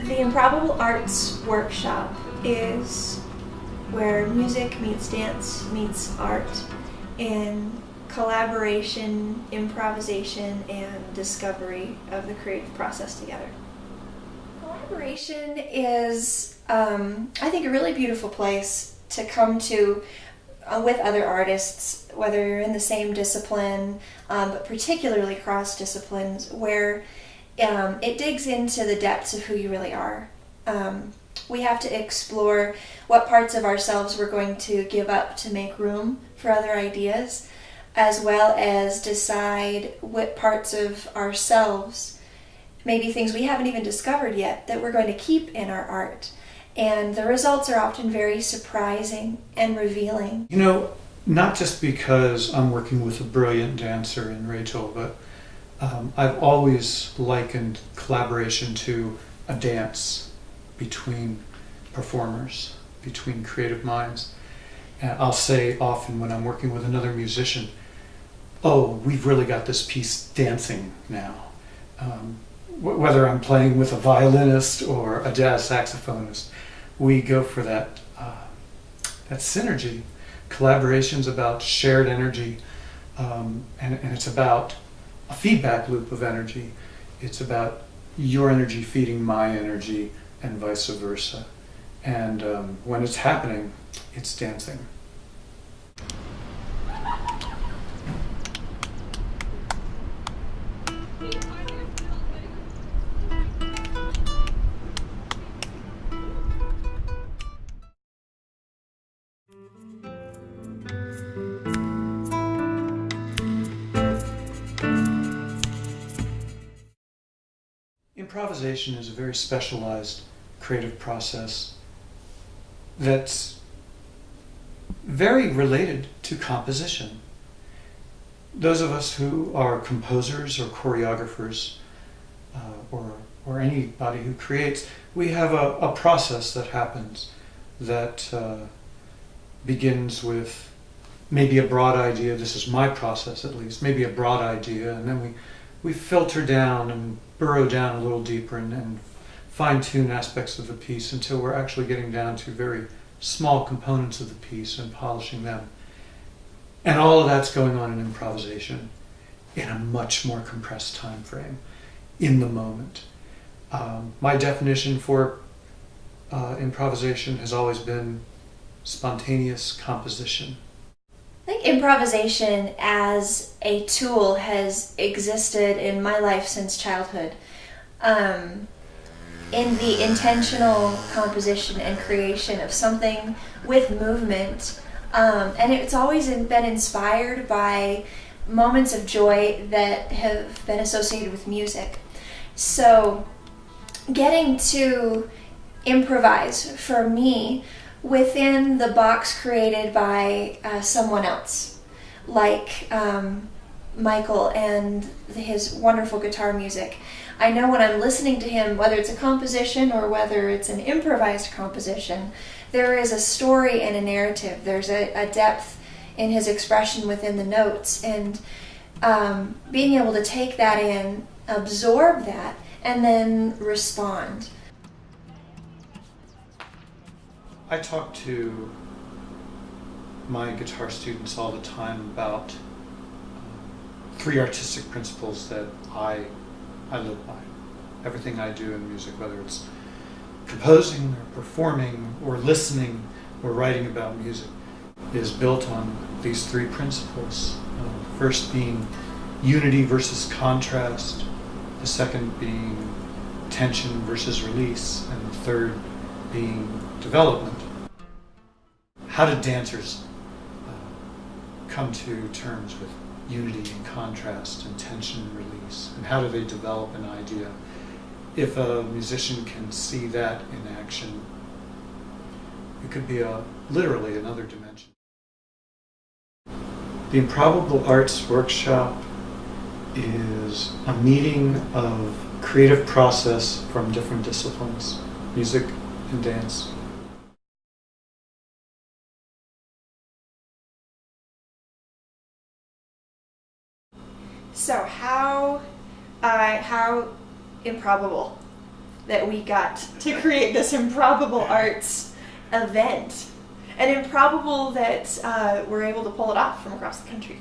The Improbable Arts workshop is where music meets dance meets art in collaboration, improvisation, and discovery of the creative process together. Collaboration is, I think, a really beautiful place to come to with other artists, whether you're in the same discipline, but particularly cross disciplines, where it digs into the depths of who you really are. We have to explore what parts of ourselves we're going to give up to make room for other ideas, as well as decide what parts of ourselves, maybe things we haven't even discovered yet, that we're going to keep in our art. And the results are often very surprising and revealing. You know, not just because I'm working with a brilliant dancer in Rachel, but I've always likened collaboration to a dance between performers, between creative minds. And I'll say often when I'm working with another musician, oh, we've really got this piece dancing now. Whether I'm playing with a violinist or a jazz saxophonist, we go for that synergy. Collaboration's about shared energy, and it's about a feedback loop of energy. It's about your energy feeding my energy and vice versa. And when it's happening, it's dancing. Improvisation is a very specialized creative process that's very related to composition. Those of us who are composers or choreographers or anybody who creates, we have a process that happens that begins with maybe a broad idea. This is my process, at least, maybe a broad idea, and then we filter down and burrow down a little deeper and fine-tune aspects of the piece until we're actually getting down to very small components of the piece and polishing them. And all of that's going on in improvisation in a much more compressed time frame, in the moment. My definition for improvisation has always been spontaneous composition. I think improvisation as a tool has existed in my life since childhood. In the intentional composition and creation of something with movement. And it's always been inspired by moments of joy that have been associated with music. So getting to improvise for me within the box created by someone else, like Michael and his wonderful guitar music. I know when I'm listening to him, whether it's a composition or whether it's an improvised composition, there is a story and a narrative. There's a depth in his expression within the notes, and being able to take that in, absorb that, and then respond. I talk to my guitar students all the time about three artistic principles that I live by. Everything I do in music, whether it's composing or performing or listening or writing about music, is built on these three principles. The first being unity versus contrast, the second being tension versus release, and the third being development. How do dancers come to terms with unity and contrast and tension and release? And how do they develop an idea? If a musician can see that in action, it could be literally another dimension. The Improbable Arts workshop is a meeting of creative process from different disciplines, music and dance. So how improbable that we got to create this Improbable Arts event. And improbable that we're able to pull it off from across the country.